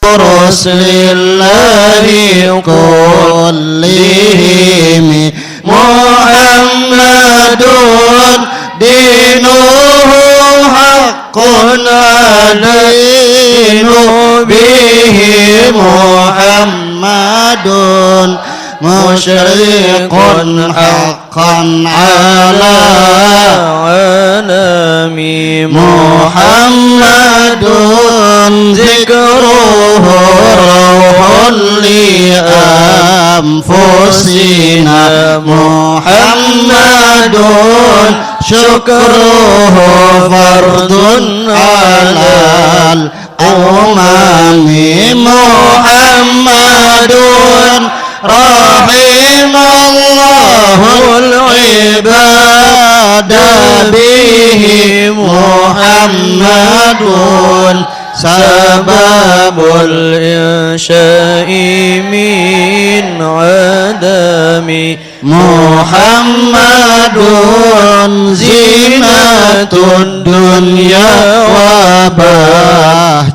رسل الله كلهم محمد دينه حق علين به محمد مشرق حقا على عالمي محمد ذكره روح لأنفسنا محمد شكره فرض على الأمم محمد رحم الله العباد به محمد سبب الإنشاء من عدم محمد زينة الدنيا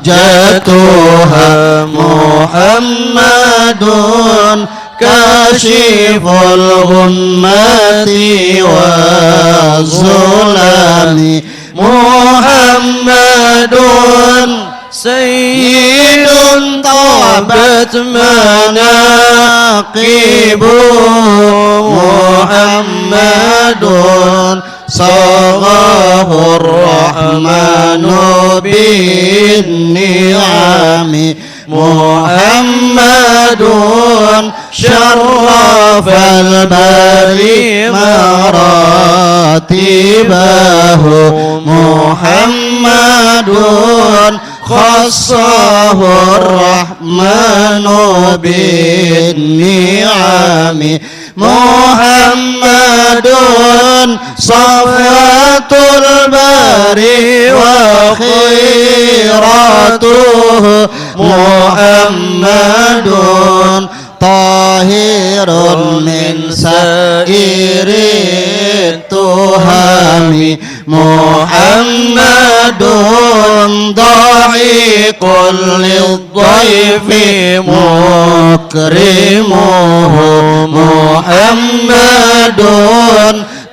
وبهجتها محمد كاشف الغمة والظلم محمد سيد طابت مناقبه محمد صغاه الرحمن بالنعم محمد شرف البري مراتبه محمد خصه الرحمن بالنعم محمد صفوة البري وخيرته محمد طاهر من سائر التهم محمد ضحك للضيف مكرمه محمد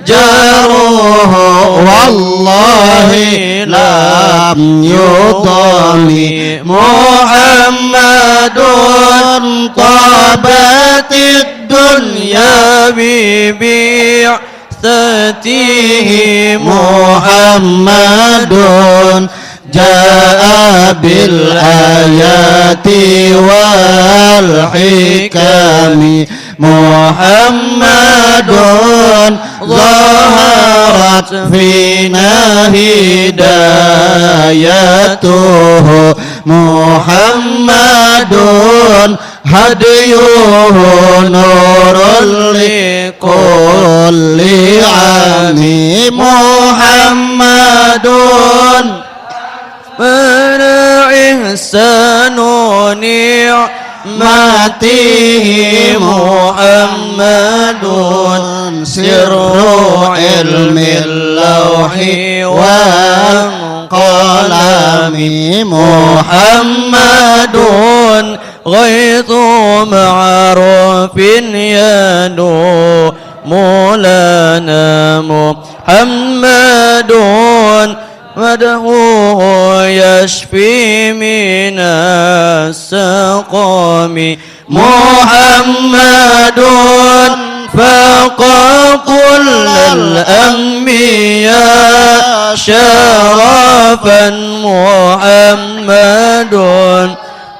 جاره والله لم يضم محمد طابت الدنيا ببعثته محمد جاء بالآيات والحكم محمد ظهرت فينا هدايته محمد هديه نور لكل عام محمد من إحسان نعمته محمد سر علم اللوح والقلم محمد غيث معروف يدعو مولانا محمد مدحوه يشفي من السقام محمد فاق كل الأنبياء شرفا محمد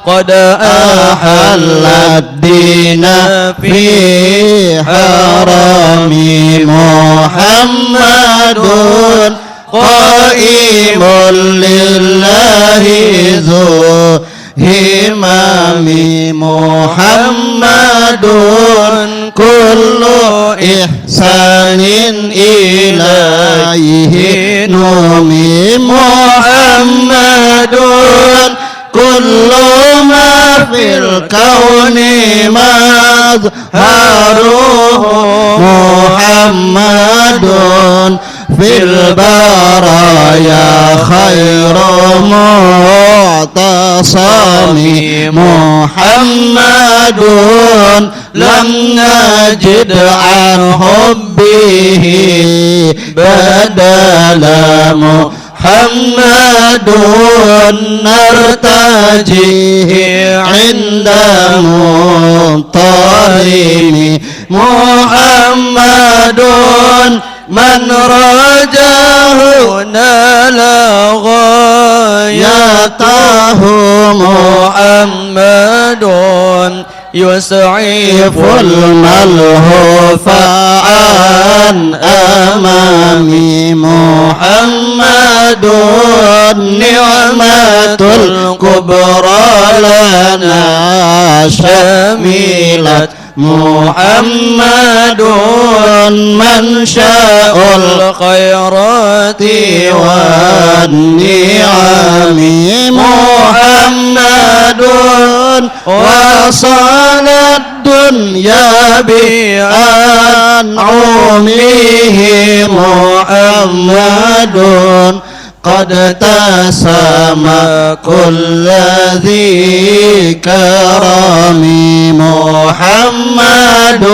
قد أحل الدين في حرم محمد قائم لله ذو همام محمد كل إحسان إليه نومي محمد كل ما في الكون مظهره محمد في البرايا خير معطى الخصام محمد لم نجد عن حبه بدلا محمد نرتجيه عند منطلم محمد من رجاه نال غايته محمد يسعف الملهوف عن أمامي محمد نعمة الكبرى لنا شملت محمد منشأ الخيرات والنعم محمد وصل الدنيا بأنعمه محمد قد تسامى كل ذي كرم محمد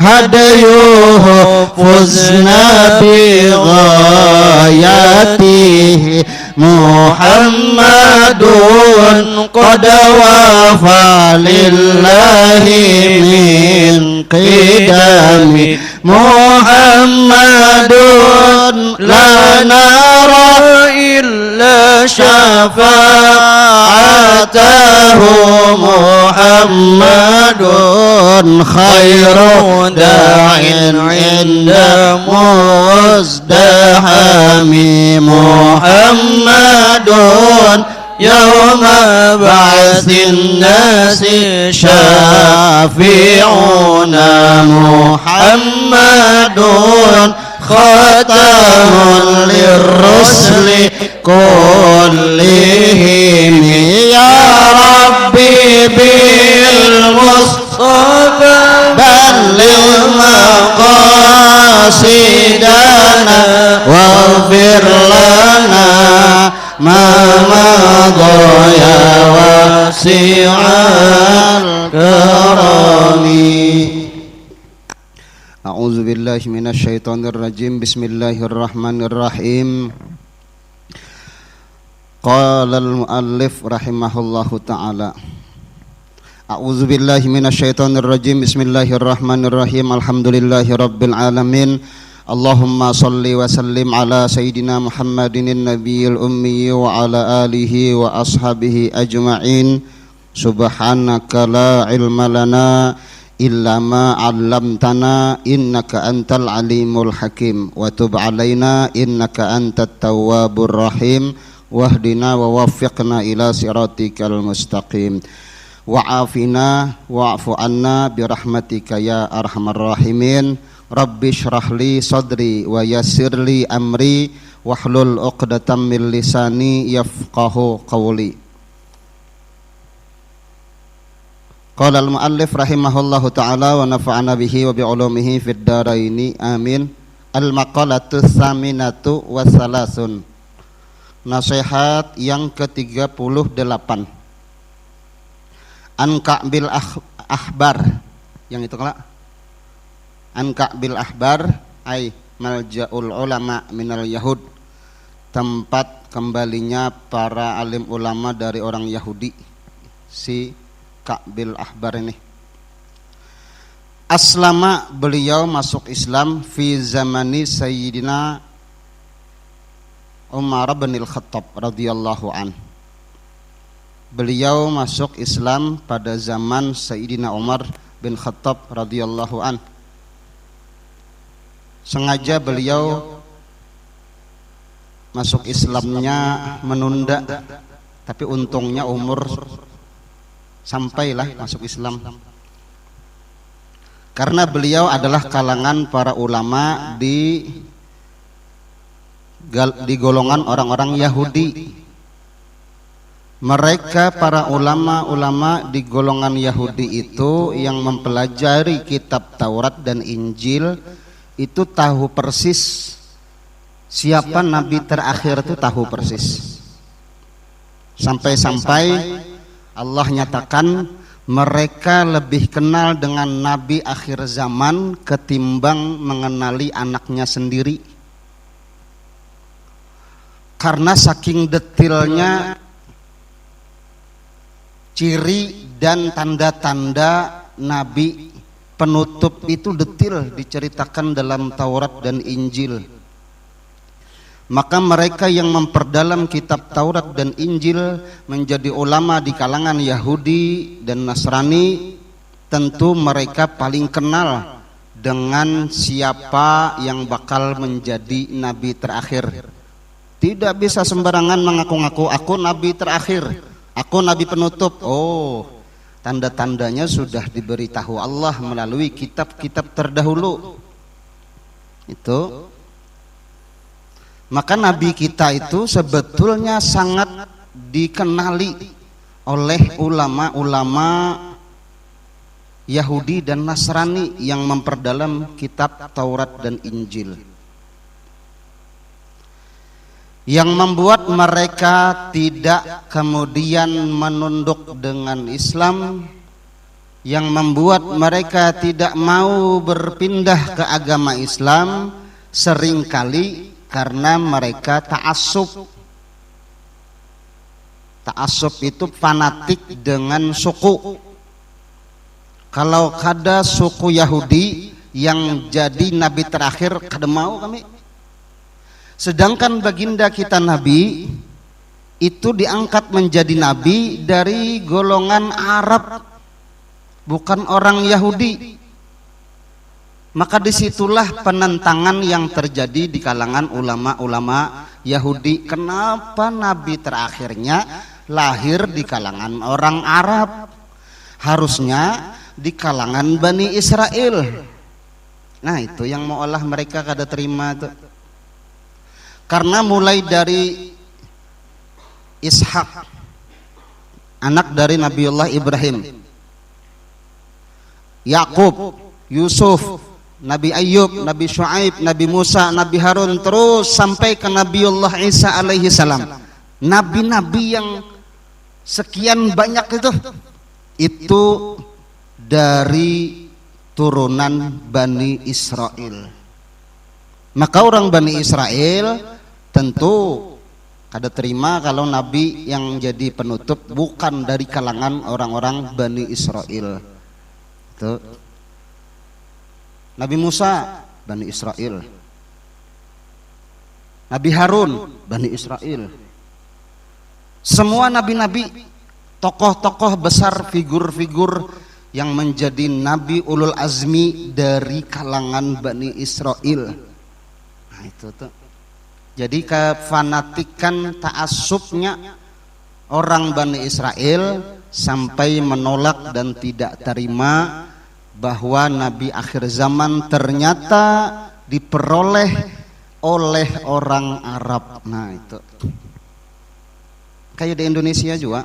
هديه فزنا بغايته محمد قد وفى لله من قدم محمد لا نرى إلا شفاعته محمد خير داع عند مزدحم محمد يوم بعث الناس شافعنا محمد ختم للرسل كلهم يا ربي بالمصطفى بلغ مقاصدنا واغفر لنا ما مضى يا واسع الكرم. A'udzu billahi minasyaitonir rajim. Bismillahirrahmanirrahim. Qala al-muallif rahimahullahu taala. A'udzu billahi minasyaitonir rajim. Bismillahirrahmanirrahim. Alhamdulillahirabbil alamin. Allahumma salli wa sallim ala sayyidina Muhammadin nabiyil ummi wa ala alihi wa ashabihi ajma'in. Subhanaka la ilma lana illa ma 'allamtana innaka antal alimul hakim wa tub 'alaina innaka antat tawwabur rahim wahdina wa waffiqna ila siratikal mustaqim wa'afina wa'fu anna birahmatika ya arhamar rahimin. Rabbi shrah li sadri wa yassir li amri wahlul 'uqdatam min lisani yafqahu qawli. Qala al-muallif rahimahullahu ta'ala wa nafa'ana bihi wa bi'ulumihi fid dharaini amin. Al-maqalatu tsaminatu wa salasun. Nasihat yang ke-38. An Ka'bil ahbar. Yang itu kelak. An Ka'bil ahbar ay malja'ul ulama minal yahud. Tempat kembalinya para alim ulama dari orang Yahudi. Si Ka'bil ahbar ini aslama, beliau masuk Islam fi zamani Sayyidina Umar bin Al-Khattab radhiyallahu an. Beliau masuk Islam pada zaman Sayyidina Umar bin Khattab radhiyallahu an. Sengaja beliau masuk Islamnya menunda, tapi untungnya umur sampailah masuk Islam. Karena beliau adalah kalangan para ulama di golongan orang-orang Yahudi. Mereka para ulama-ulama di golongan Yahudi itu yang mempelajari kitab Taurat dan Injil itu tahu persis siapa nabi terakhir, itu tahu persis. Sampai-sampai Allah nyatakan mereka lebih kenal dengan Nabi akhir zaman ketimbang mengenali anaknya sendiri. Karena saking detailnya ciri dan tanda-tanda Nabi penutup itu detail diceritakan dalam Taurat dan Injil. Maka mereka yang memperdalam kitab Taurat dan Injil menjadi ulama di kalangan Yahudi dan Nasrani, tentu mereka paling kenal dengan siapa yang bakal menjadi nabi terakhir. Tidak bisa sembarangan mengaku-ngaku aku nabi terakhir, aku nabi penutup. Oh, tanda-tandanya sudah diberitahu Allah melalui kitab-kitab terdahulu. Itu. Maka nabi kita itu sebetulnya sangat dikenali oleh ulama-ulama Yahudi dan Nasrani yang memperdalam kitab Taurat dan Injil. Yang membuat mereka tidak kemudian menunduk dengan Islam, yang membuat mereka tidak mau berpindah ke agama Islam seringkali karena mereka ta'assub. Ta'assub itu fanatik dengan suku. Kalau ada suku Yahudi yang jadi nabi terakhir, kada mau kami. Sedangkan baginda kita Nabi itu diangkat menjadi nabi dari golongan Arab, bukan orang Yahudi. Maka disitulah penentangan yang terjadi di kalangan ulama-ulama Yahudi. Kenapa nabi terakhirnya lahir di kalangan orang Arab? Harusnya di kalangan Bani Israel. Nah itu yang mau olah mereka kada terima tuh. Karena mulai dari Ishak, anak dari Nabiullah Ibrahim, Yakub, Yusuf, Nabi Ayub, Nabi Shu'aib, Nabi Musa, Nabi Harun, terus sampai ke Nabiullah Isa alaihi salam. Nabi-nabi yang sekian banyak itu dari turunan Bani Israel. Maka orang Bani Israel tentu kada terima kalau nabi yang jadi penutup bukan dari kalangan orang-orang Bani Israel. Itu Nabi Musa Bani Israel, Nabi Harun Bani Israel. Semua nabi-nabi, tokoh-tokoh besar, figur-figur yang menjadi nabi ulul azmi dari kalangan Bani Israel. Nah itu tuh. Jadi kefanatikan ta'assubnya orang Bani Israel sampai menolak dan tidak terima bahwa nabi akhir zaman ternyata diperoleh oleh orang Arab. Nah itu kayak di Indonesia juga,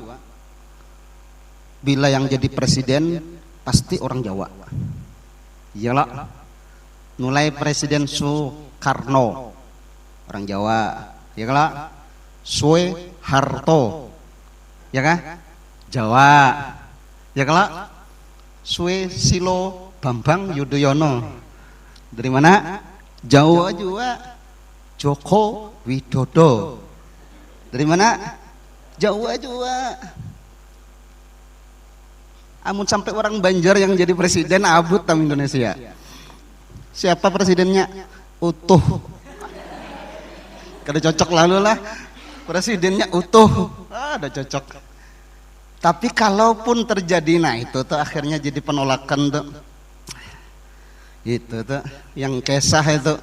bila yang jadi presiden pasti orang Jawa. Iyalah, mulai Presiden Soekarno orang Jawa, ya kan? Soeharto, ya kan? Jawa, ya kan? Susilo Bambang Yudhoyono dari mana? Jawa juga. Joko Widodo dari mana? Jawa juga. Amun sampai orang Banjar yang jadi presiden abut tam Indonesia. Siapa presidennya? Utuh. Kada cocok lalu lah. Presidennya utuh. Ada cocok. Tapi kalaupun terjadi, nah itu tuh akhirnya jadi penolakan tuh. Itu tuh yang kisah itu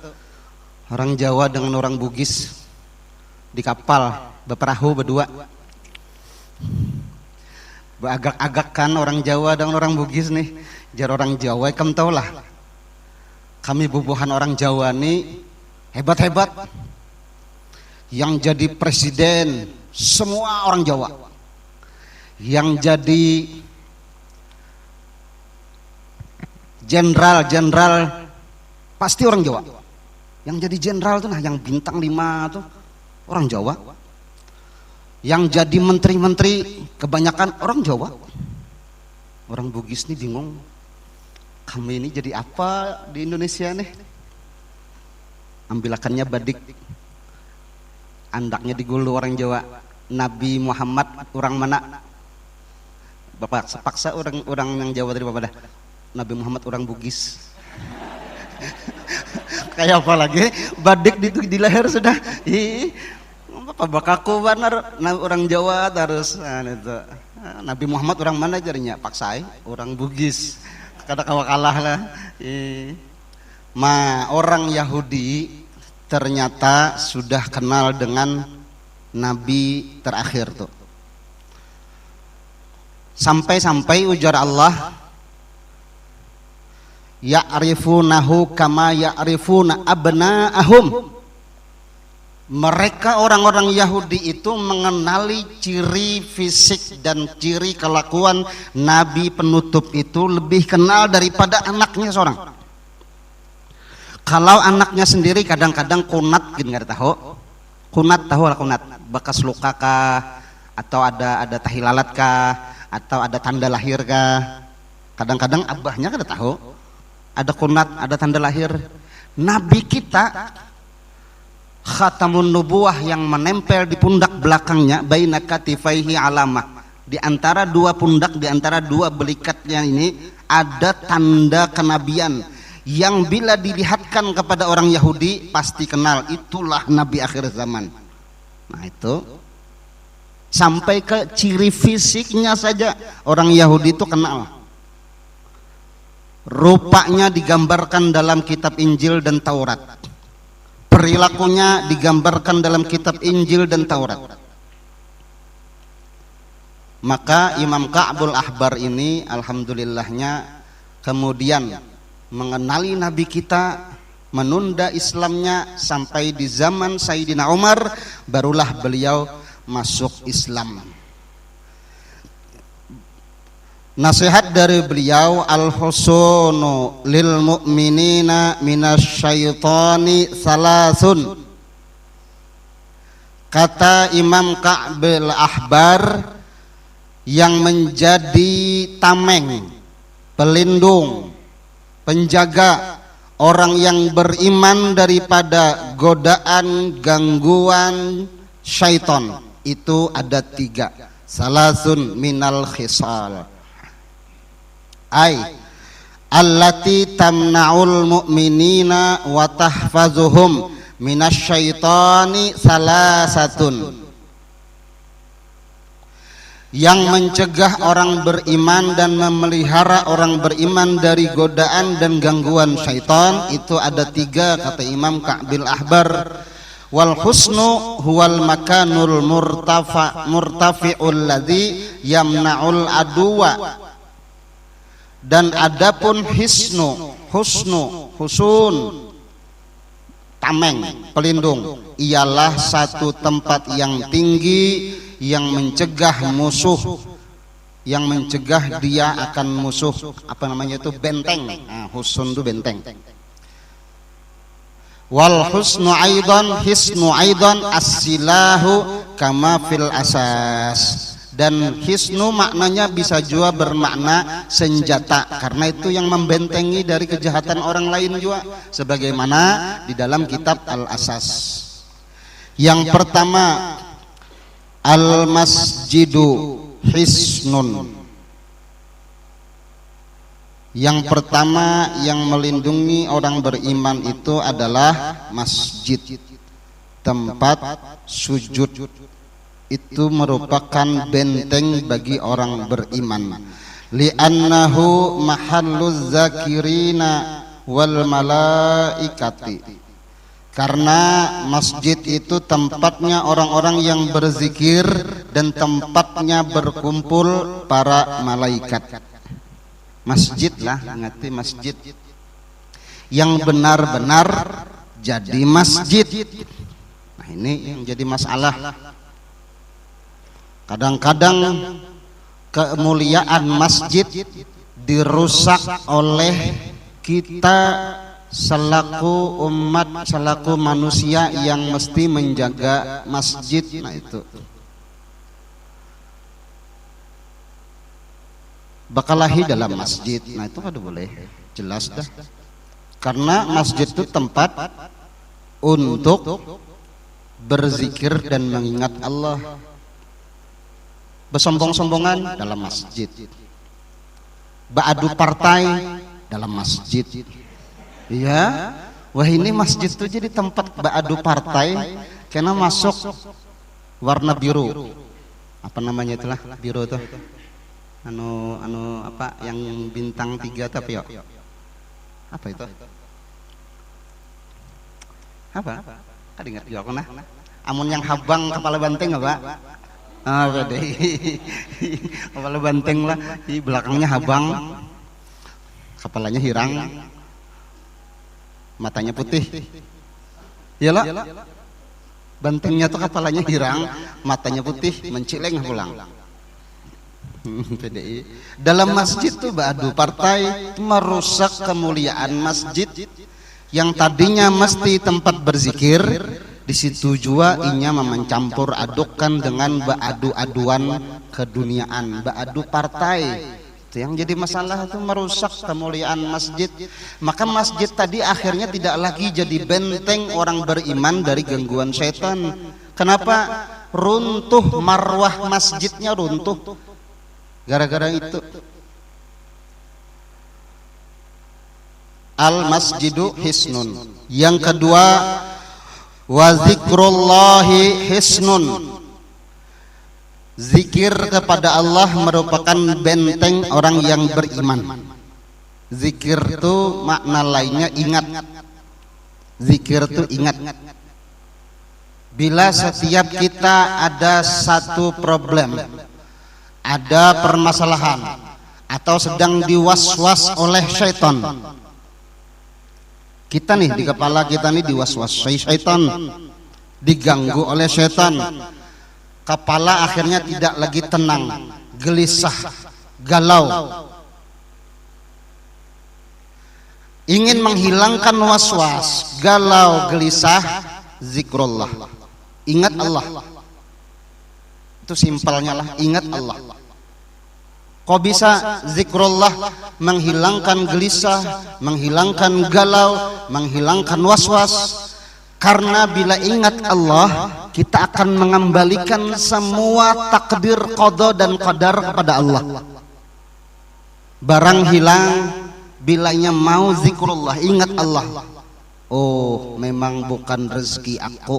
orang Jawa dengan orang Bugis di kapal berperahu berdua. Beragak-agak kan orang Jawa dengan orang Bugis nih. Jar orang Jawa kamu tahu lah. Kami bubuhan orang Jawa nih hebat-hebat. Yang jadi presiden semua orang Jawa. Yang jadi jenderal pasti orang Jawa. Yang jadi jenderal tuh nah yang bintang 5 tuh orang Jawa. Yang jadi menteri-menteri kebanyakan orang Jawa. Orang Bugis nih bingung, kami ini jadi apa di Indonesia nih? Ambilakannya badik, andaknya digulu orang Jawa. Nabi Muhammad orang mana? Bapak sepaksa orang yang Jawa tadi bapak dah. Nabi Muhammad orang Bugis. Kayak apa lagi? Badik di leher sudah. Bapak bakaku benar orang Jawa terus. Itu. Nabi Muhammad orang mana jadinya? Paksai orang Bugis. Kada kalah lah. Orang Yahudi ternyata sudah kenal dengan Nabi terakhir tuh. Sampai-sampai ujar Allah, ya'rifunahu kama ya'rifuna abna'ahum. Mereka orang-orang Yahudi itu mengenali ciri fisik dan ciri kelakuan Nabi penutup itu lebih kenal daripada anaknya seorang. Kalau anaknya sendiri kadang-kadang kunat, gini nggak tahu. Kunat tahu lah kunat, bekas luka kah, atau ada tahi lalat kah, atau ada tanda lahir kah. Kadang-kadang abahnya kada tahu. Ada kunat, ada tanda lahir. Nabi kita khatamun nubuwah yang menempel di pundak belakangnya, baina katifaihi alamah, di antara dua pundak, di antara dua belikatnya ini ada tanda kenabian yang bila dilihatkan kepada orang Yahudi pasti kenal, itulah Nabi akhir zaman. Nah itu sampai ke ciri fisiknya saja orang Yahudi itu kenal. Rupanya digambarkan dalam kitab Injil dan Taurat. Perilakunya digambarkan dalam kitab Injil dan Taurat. Maka Imam Ka'bul Ahbar ini alhamdulillahnya kemudian mengenali Nabi kita, menunda Islamnya sampai di zaman Sayyidina Umar, barulah beliau masuk Islam. Nasihat dari beliau, al-husunu lil mu'minina minasyaitani salasun. Kata Imam Ka'bil Ahbar, yang menjadi tameng, pelindung, penjaga orang yang beriman daripada godaan, gangguan syaitan itu ada 3. Salasun minal khisal, ay allati tamna'ul mu'minina wa tahfazuhum minasyaitani salasatun. Yang mencegah orang beriman dan memelihara orang beriman dari godaan dan gangguan syaitan itu ada 3, kata Imam Ka'bil Ahbar. Wal husnu huwal makanul murtafi'ul ladzi yamna'ul aduwa. Dan adapun husun, tameng, pelindung, ialah satu tempat yang tinggi yang mencegah musuh, yang mencegah dia akan musuh, apa namanya itu, benteng. Nah, husun itu benteng. Wal husnu aidan as-silahu kama fil asas. Dan hisnu maknanya bisa juga bermakna senjata, karena itu yang membentengi dari kejahatan orang lain juga, sebagaimana di dalam kitab Al-Asas. Yang pertama, al-masjidu hisnun. Yang pertama yang melindungi orang beriman itu adalah masjid, tempat sujud. Itu merupakan benteng bagi orang beriman. Li'annahu mahalluz zakirina wal malaikati. Karena masjid itu tempatnya orang-orang yang berzikir dan tempatnya berkumpul para malaikat. Masjid lah, ngerti masjid yang benar-benar jadi masjid. Nah ini yang jadi masalah. Kadang-kadang kemuliaan masjid dirusak oleh kita selaku umat, selaku manusia yang mesti menjaga masjid. Nah itu bakalahi dalam masjid. Nah itu kada boleh, jelas dah. Karena masjid itu tempat untuk berzikir dan mengingat Allah. Bersombong-sombongan dalam masjid, beradu partai dalam masjid. Iya, wah ini masjid tuh jadi tempat beradu partai karena masuk warna biru. Apa namanya itulah biru tuh? Anu apa yang bintang 3 tapi ya? Apa itu? Apa? Ada ingat juga aku nah. Amun yang habang kepala banteng apa? Beda. Kepala banteng lah, di belakangnya habang, kepalanya hirang, matanya putih. Iyalah, bantengnya tuh kepalanya hirang, matanya putih, mencileng pulang. PDI. Dalam masjid tuh beradu partai, merusak kemuliaan masjid yang tadinya mesti tempat berzikir. Di situ juga inya mencampur adukan dengan beradu-aduan keduniaan, beradu partai. Itu yang jadi masalah, itu merusak kemuliaan masjid. Maka masjid tadi akhirnya tidak lagi jadi benteng orang beriman dari gangguan setan. Kenapa? Runtuh, marwah masjidnya runtuh gara-gara itu. Al masjidu hisnun. Yang kedua, wa zikrullahi hisnun. Zikir kepada Allah merupakan benteng orang yang beriman. Zikir itu makna lainnya ingat. Zikir itu ingat. Bila setiap kita ada satu problem, ada permasalahan, atau sedang diwaswas oleh syaitan, kita nih di kepala kita nih diwaswas syaitan, diganggu oleh syaitan, kepala akhirnya tidak lagi tenang, gelisah, galau, ingin menghilangkan waswas, galau, gelisah, zikrullah, ingat Allah. Itu simpelnya lah, ingat Allah. Kok bisa zikrullah menghilangkan gelisah, menghilangkan galau, menghilangkan waswas? Karena bila ingat Allah, kita akan mengembalikan semua takdir qada dan qadar kepada Allah. Barang hilang, bilanya mau zikrullah, ingat Allah. Oh, memang bukan rezeki aku,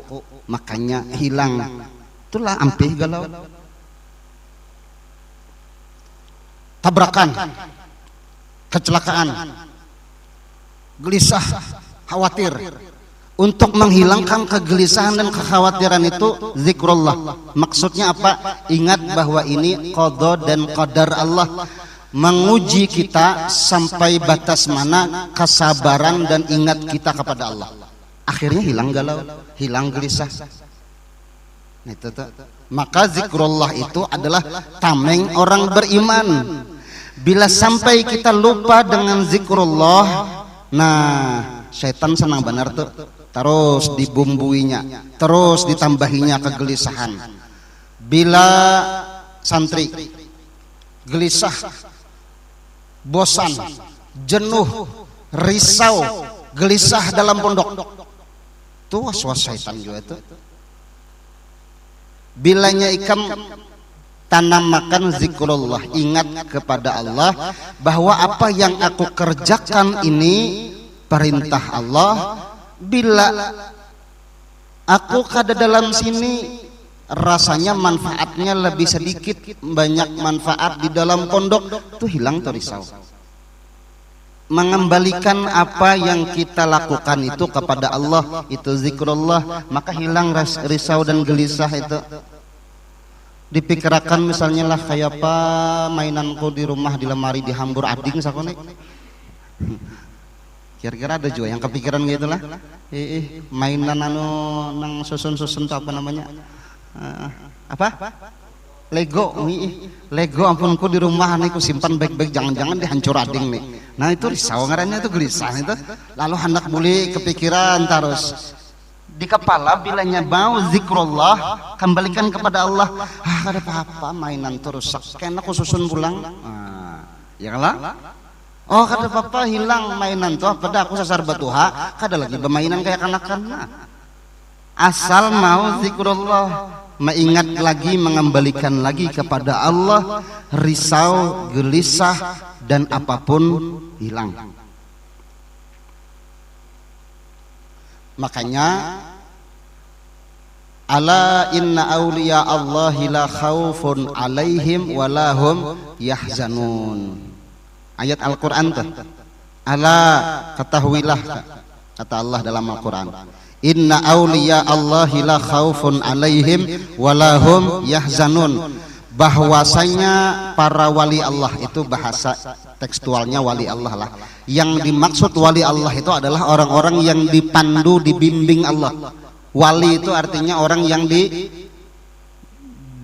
makanya hilang. Itulah ampih galau. Tabrakan, kecelakaan, gelisah, khawatir. Untuk menghilangkan kegelisahan dan kekhawatiran itu zikrullah. Maksudnya apa? Ingat bahwa ini qada dan qadar Allah, menguji kita sampai batas mana kesabaran dan ingat kita kepada Allah. Akhirnya hilang galau, hilang gelisah. Itu tuh. Maka zikrullah itu adalah tameng orang beriman. Bila sampai kita lupa dengan zikrullah, nah syaitan senang benar tuh. Terus dibumbuinya, terus ditambahinya kegelisahan. Bila santri gelisah, bosan, jenuh, risau, gelisah dalam pondok, itu waswas syaitan juga itu. Bilanya ikam tanamakan zikrullah, ingat kepada Allah bahwa apa yang aku kerjakan ini perintah Allah. Bila aku kada dalam sini, rasanya manfaatnya lebih sedikit, banyak manfaat di dalam pondok, tuh hilang tuh risau. Mengembalikan apa yang kita lakukan itu kepada Allah, itu zikrullah, maka hilang risau dan gelisah itu. Dipikirkan misalnya lah kayak apa mainanku di rumah di lemari dihambur ading sakone. Kira-kira ada juga yang kepikiran gitu lah. Mainan anu nang susun-susun tuh apa namanya? Apa? Lego. Lego ampunku di rumah nih ku simpan baik-baik, jangan-jangan dihancur ading nih. Nah itu risau ngarannya, itu gelisah itu. Lalu hendak boleh kepikiran terus. Di kepala bilanya mau zikrullah, kembalikan kepada Allah. Ada apa-apa mainan terus rusak, kena aku susun pulang. Ya kalah? Oh kada papa hilang mainan tuh, pada aku sasar batuha, kada lagi bermainan kayak kanak-kanak. Asal mau zikrullah, mengingat lagi, mengembalikan lagi kepada Allah, risau, gelisah dan apapun hilang. Makanya ala inna awliya Allahi la khaufun alaihim walahum yahzanun. Ayat Al-Quran tuh. Ala, ketahuilah, kata Allah dalam Al-Quran, inna awliya Allahi la khaufun alaihim walahum yahzanun. Bahwasanya para wali Allah, itu bahasa tekstualnya wali Allah lah. Yang dimaksud wali Allah itu adalah orang-orang yang dipandu, dibimbing Allah. Wali itu artinya orang yang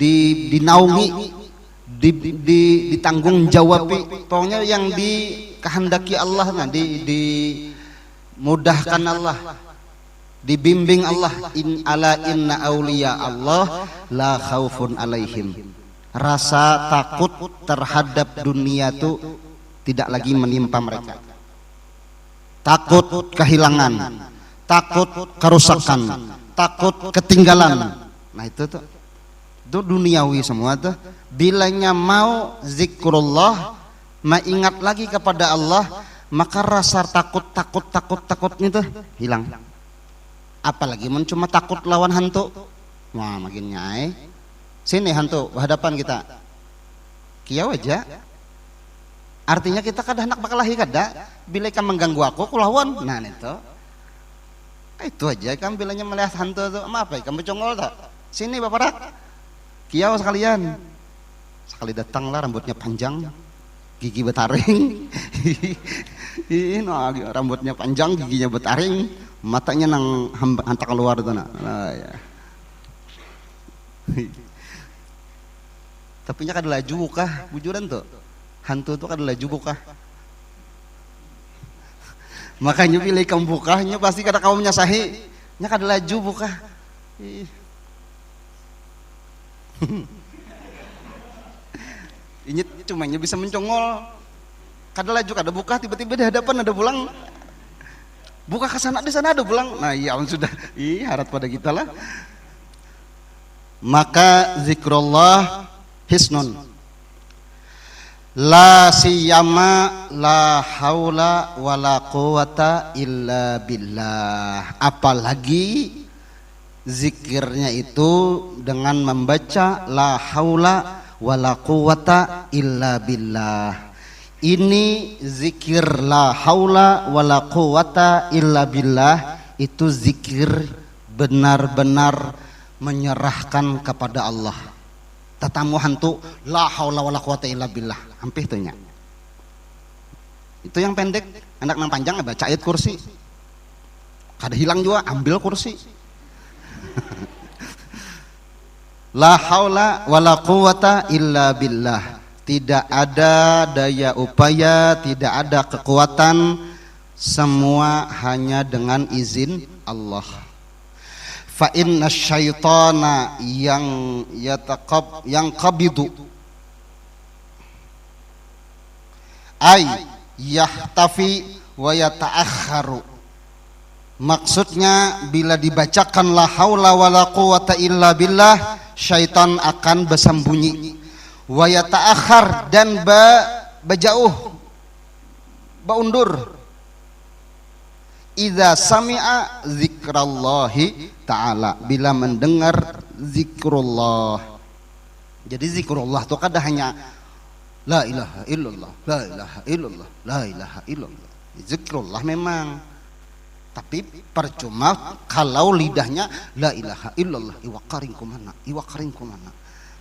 dinaungi, ditanggung jawabi, pokoknya yang dikehendaki Allah, dimudahkan Allah, dibimbing Allah. Inna awliya Allah la khaufun alaihim. Rasa takut terhadap dunia itu tidak lagi menimpa mereka. Takut kehilangan, takut kerusakan, takut ketinggalan. Nah itu duniawi semua tuh. Bilanya mau zikrullah, mengingat lagi kepada Allah, maka rasa takutnya tuh hilang. Apalagi cuma takut lawan hantu, wah makin nyai. Sini hantu hadapan kita, kiau aja. Artinya kita kada hendak bakalahi kada. Bila kamu mengganggu aku lawan. Nah itu aja. Kamu bilanya melihat hantu tuh, apa? Kamu congol tak? Sini bapak kiau sekalian. Sekali datanglah rambutnya panjang, gigi betaring. Rambutnya panjang, giginya betaring, matanya nang hantak keluar tuh. Nah, ya. Tapi nya kada laju kah bujuran tuh hantu tuh kada laju kah. Makanya pilih kamu bukanya pasti kada kamu menyasahi nya kada laju buka. Ini cumanya bisa mencongol, kada laju kada buka, tiba-tiba di hadapan ada pulang, buka ke sana, di sana ada pulang. Nah iya sudah, harap pada kita lah. Maka zikrullah hisnun, la siyama la haula wala quwata illa billah. Apalagi zikirnya itu dengan membaca la haula wala quwata illa billah. Ini zikir la haula wala quwata illa billah, itu zikir benar-benar menyerahkan kepada Allah. Tatamu hantu la haula wala quwata illa billah, hampir tuh nya. Itu yang pendek, anak nang panjang baca ayat kursi. Kada hilang juga, ambil kursi. La haula wala quwata illa billah. Tidak ada daya upaya, tidak ada kekuatan, semua hanya dengan izin Allah. Fa inna syaitana yang qabidu ay yahtafi wa yata'akharu. Maksudnya bila dibacakan la haula wala quwata illa billah, syaitan akan bersembunyi, wa yata'akhar, dan bejauh, baundur, idza sami'a zikrallahi ta'ala, bila mendengar zikrullah. Jadi zikrullah itu kada hanya la ilaha illallah, la ilaha illallah, la ilaha illallah. Zikrullah memang, tapi percuma kalau lidahnya la ilaha illallah iwakaring kumana.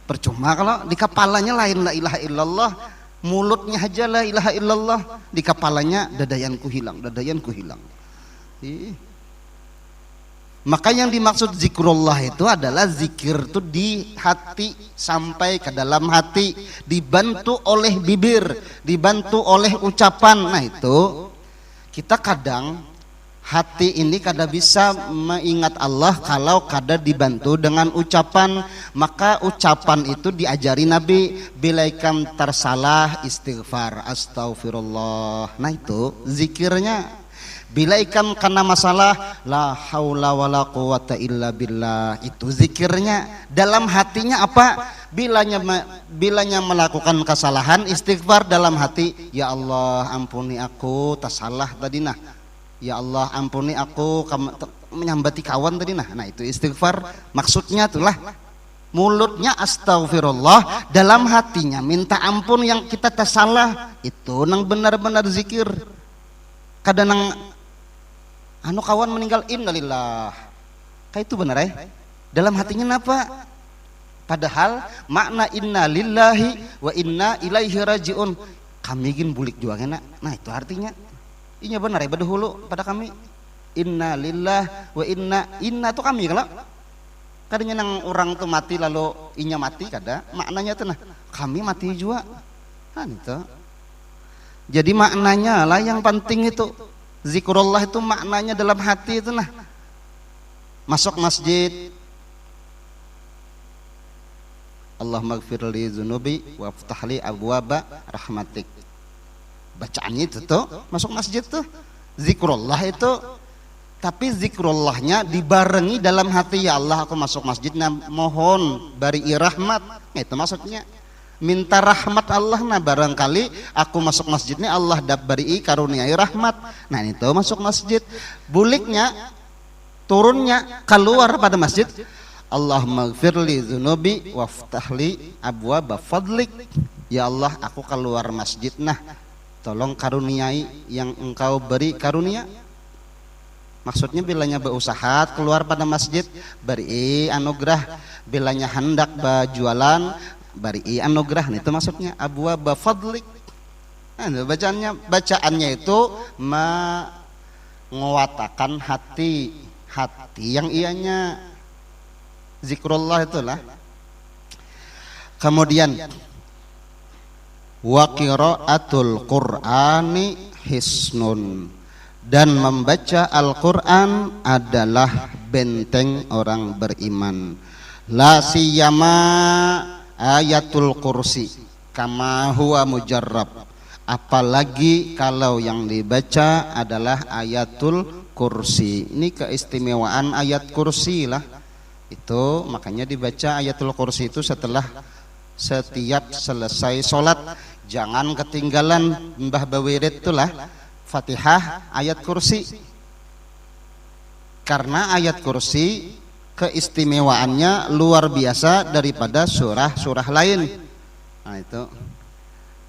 Percuma kalau di kepalanya lain la ilaha illallah, mulutnya aja la ilaha illallah, di kepalanya dadayanku hilang. Maka yang dimaksud zikrullah itu adalah zikir itu di hati, sampai ke dalam hati, dibantu oleh bibir, dibantu oleh ucapan. Nah itu kita kadang Hati ini kada bisa mengingat Allah kalau kada dibantu dengan ucapan. Maka ucapan itu diajari Nabi, bilaikam tersalah istighfar astaghfirullah. Nah itu zikirnya. Bilaikam karena masalah la haula wala quwata illa billah, itu zikirnya. Dalam hatinya apa? Bilanya melakukan kesalahan istighfar dalam hati, ya Allah ampuni aku tasalah tadi nah. Ya Allah ampuni aku menyambati kawan tadi nah. Nah itu istighfar maksudnya itulah. Mulutnya astagfirullah, dalam hatinya minta ampun yang kita tersalah. Itu nang benar-benar zikir. Kadang nang anu kawan meninggal innalillah. Kayak itu benar ya. Dalam hatinya apa? Padahal makna inna lillahi wa inna ilaihi rajiun. Kami gin bulik juangnya. Nah itu artinya inya benar ya bedahulu pada kami inna lillah wa inna tuh kami kalau kadangnya nang orang tuh mati lalu inya mati kada maknanya tuh nah kami mati juga kan itu. Jadi maknanya lah yang penting itu zikrullah itu maknanya dalam hati itu nah. Masuk masjid Allahumma gfirli dzunubi waftahli abwaba rahmatik, bacaannya itu tuh masuk masjid tuh zikrullah itu. Tapi zikrullahnya dibarengi dalam hati, ya Allah aku masuk masjid nah mohon bari rahmat. Nah, itu maksudnya minta rahmat Allah. Nah barangkali aku masuk masjidnya Allah bari karuniai rahmat. Nah itu masuk masjid. Buliknya turunnya keluar pada masjid Allahumma gfirli dzunubi waftahli abwaba fadlik, ya Allah aku keluar masjid nah tolong karuniai yang engkau beri karunia. Maksudnya bilanya berusaha keluar pada masjid beri anugerah, bilanya hendak berjualan beri anugerah. Nah, itu maksudnya abwaba fadlik. Nah, bacaannya itu menguatakan hati yang ianya zikrullah itulah. Kemudian wa qiraatul qur'ani hisnun, dan membaca Al-Qur'an adalah benteng orang beriman. La siyama ayatul kursi kama huwa mujarrab, apalagi kalau yang dibaca adalah ayatul kursi. Ini keistimewaan ayat kursi lah. Itu makanya dibaca ayatul kursi itu setelah setiap selesai sholat. Jangan ketinggalan mbah bawirid itulah Fatihah ayat kursi, karena ayat kursi keistimewaannya luar biasa daripada surah-surah lain. Nah itu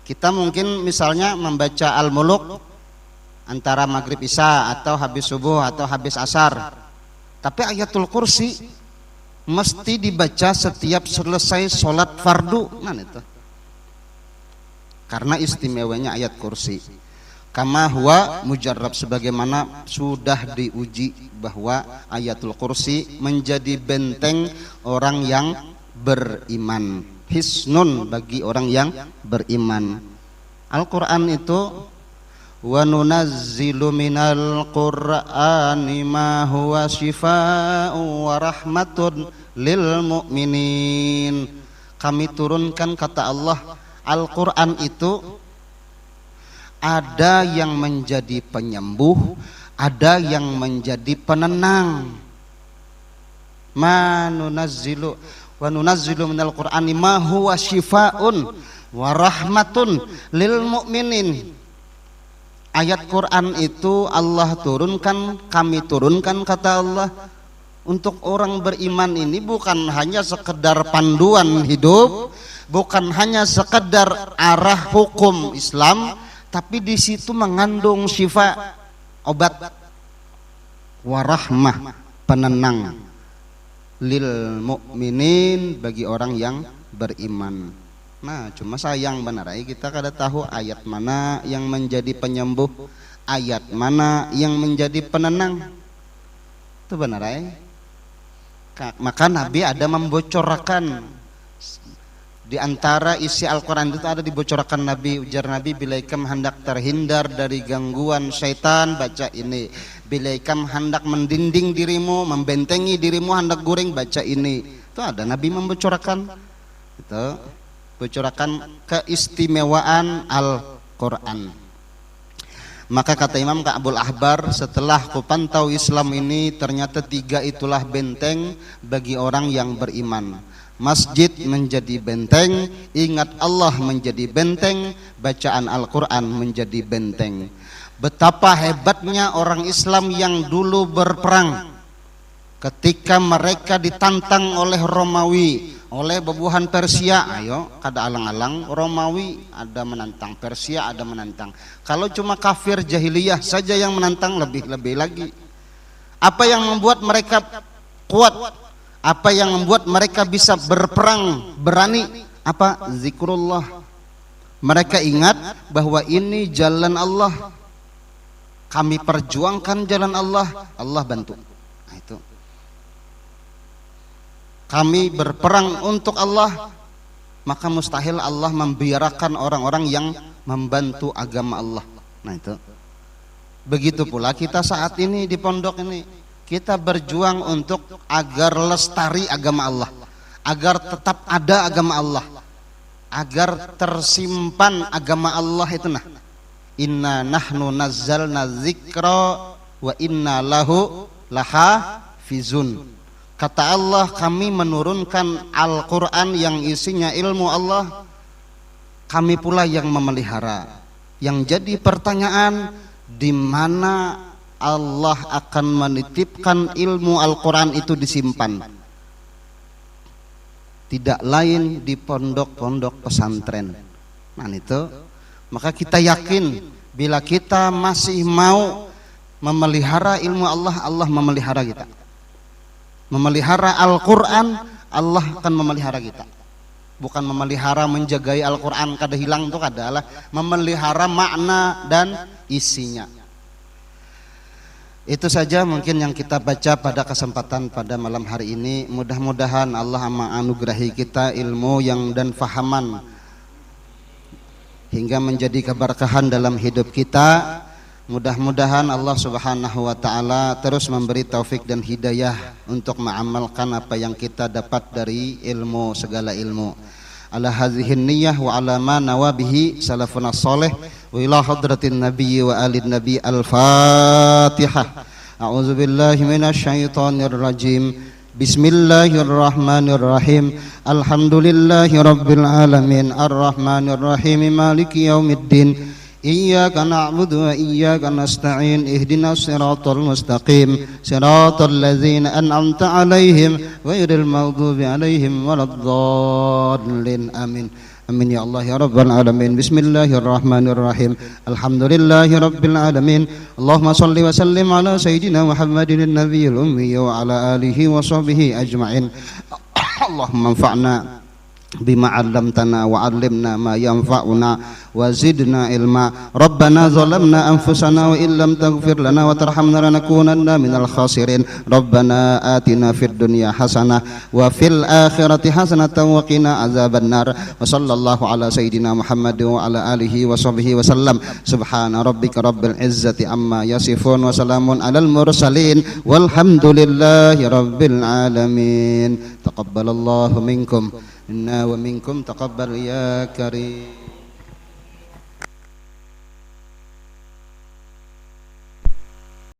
kita mungkin misalnya membaca Al-Muluk antara maghrib isya atau habis subuh atau habis asar, tapi ayatul kursi mesti dibaca setiap selesai sholat fardu. Nah itu karena istimewanya ayat kursi. Kama huwa mujarrab, sebagaimana sudah diuji bahwa ayatul kursi menjadi benteng orang yang beriman, hisnun bagi orang yang beriman. Al-Quran itu wa nunazzilu minal qur'ani ma huwa shifaa'un wa rahmatun lil mu'minin. Kami turunkan, kata Allah, Al-Quran itu ada yang menjadi penyembuh, ada yang menjadi penenang. Ma nunazzilu wa nunazzilu minal qur'ani ma huwa shifaa'un wa rahmatun lil mu'minin. Ayat Quran itu Allah turunkan, kami turunkan, kata Allah, untuk orang beriman. Ini bukan hanya sekedar panduan hidup, bukan hanya sekedar arah hukum Islam, tapi di situ mengandung syifa, obat, warahmah, penenang, lil mukminin, bagi orang yang beriman. Nah cuma sayang benar kita kada tahu ayat mana yang menjadi penyembuh, ayat mana yang menjadi penenang. Itu benar Maka Nabi ada membocorkan Di antara isi Al-Quran itu ada dibocorkan Nabi, ujar Nabi, bila ikam hendak terhindar dari gangguan syaitan, baca ini. Bila ikam hendak mendinding dirimu, membentengi dirimu, hendak guring, baca ini. Itu ada Nabi membocorkan. Itu bocorkan keistimewaan Al-Quran. Maka kata Imam Ka'bul Ahbar, setelah kupantau Islam ini, ternyata 3 itulah benteng bagi orang yang beriman. Masjid menjadi benteng, ingat Allah menjadi benteng, bacaan Al-Quran menjadi benteng. Betapa hebatnya orang Islam yang dulu berperang ketika mereka ditantang oleh Romawi, oleh bebuhan Persia. Ayo, kada alang-alang Romawi ada menantang, Persia ada menantang. Kalau cuma kafir jahiliyah saja yang menantang, lebih-lebih lagi. Apa yang membuat mereka kuat? Apa yang membuat mereka bisa berperang berani? Apa? Zikrullah. Mereka ingat bahwa ini jalan Allah, kami perjuangkan jalan Allah, Allah bantu. Nah, itu kami berperang untuk Allah, maka mustahil Allah membiarkan orang-orang yang membantu agama Allah. Nah, itu begitu pula kita saat ini di pondok ini, kita berjuang untuk agar lestari agama Allah, agar tetap ada agama Allah, agar tersimpan agama Allah itu. Nah, inna nahnu nazzalna dzikra wa inna lahu lahafizun. Kata Allah, kami menurunkan Al-Quran yang isinya ilmu Allah, kami pula yang memelihara. Yang jadi pertanyaan, di mana Allah akan menitipkan ilmu Al-Quran itu disimpan? Tidak lain di pondok-pondok pesantren. Nah, itu maka kita yakin bila kita masih mau memelihara ilmu Allah, Allah memelihara kita. Memelihara Al-Quran, Allah akan memelihara kita. Bukan memelihara menjagai Al-Quran kada hilang, itu adalah memelihara makna dan isinya. Itu saja mungkin yang kita baca pada kesempatan pada malam hari ini. Mudah-mudahan Allah menganugerahi kita ilmu yang dan fahaman hingga menjadi keberkahan dalam hidup kita. Mudah-mudahan Allah Subhanahu wa taala terus memberi taufik dan hidayah untuk mengamalkan apa yang kita dapat dari ilmu, segala ilmu. Ala hadhihin niyyah wa ala ma nawabihi salafun salih wa ila hadratin nabiy wa alin nabi. Al-Fatihah. A'udzu billahi minasy syaithanir rajim. Bismillahirrahmanirrahim. Alhamdulillahi rabbil alamin arrahmanir rahim maliki yaumiddin. Iyyaka na'budu wa iyyaka nasta'in. Ihdinas siratal mustaqim, siratal ladzina an'amta 'alaihim ghairil maghdubi 'alaihim waladdallin. Amin. Amin ya Allah ya rabbal alamin. Bismillahirrahmanirrahim. Alhamdulillahi rabbil alamin. Allahumma shalli wa sallim ala sayyidina Muhammadin an-nabiyil ummi wa ala alihi wa sahbihi ajma'in. Allahumma anfa'na bima 'allamtana wa 'allimna ma yanfa'una wa zidna ilma. Rabbana zalamna anfusana wa illam taghfir lana wa tarhamna lanakunanna minal khasirin. Rabbana atina fid dunya hasanah wa fil akhirati hasanatan wa qina azabannar. Wa sallallahu ala sayyidina Muhammad wa ala alihi wa sahbihi wa sallam. Subhana rabbika rabbil izzati amma yasifun wa salamun alal mursalin walhamdulillahi rabbil alamin. Taqabbalallahu minkum inna wa minkum taqabbal ya karim.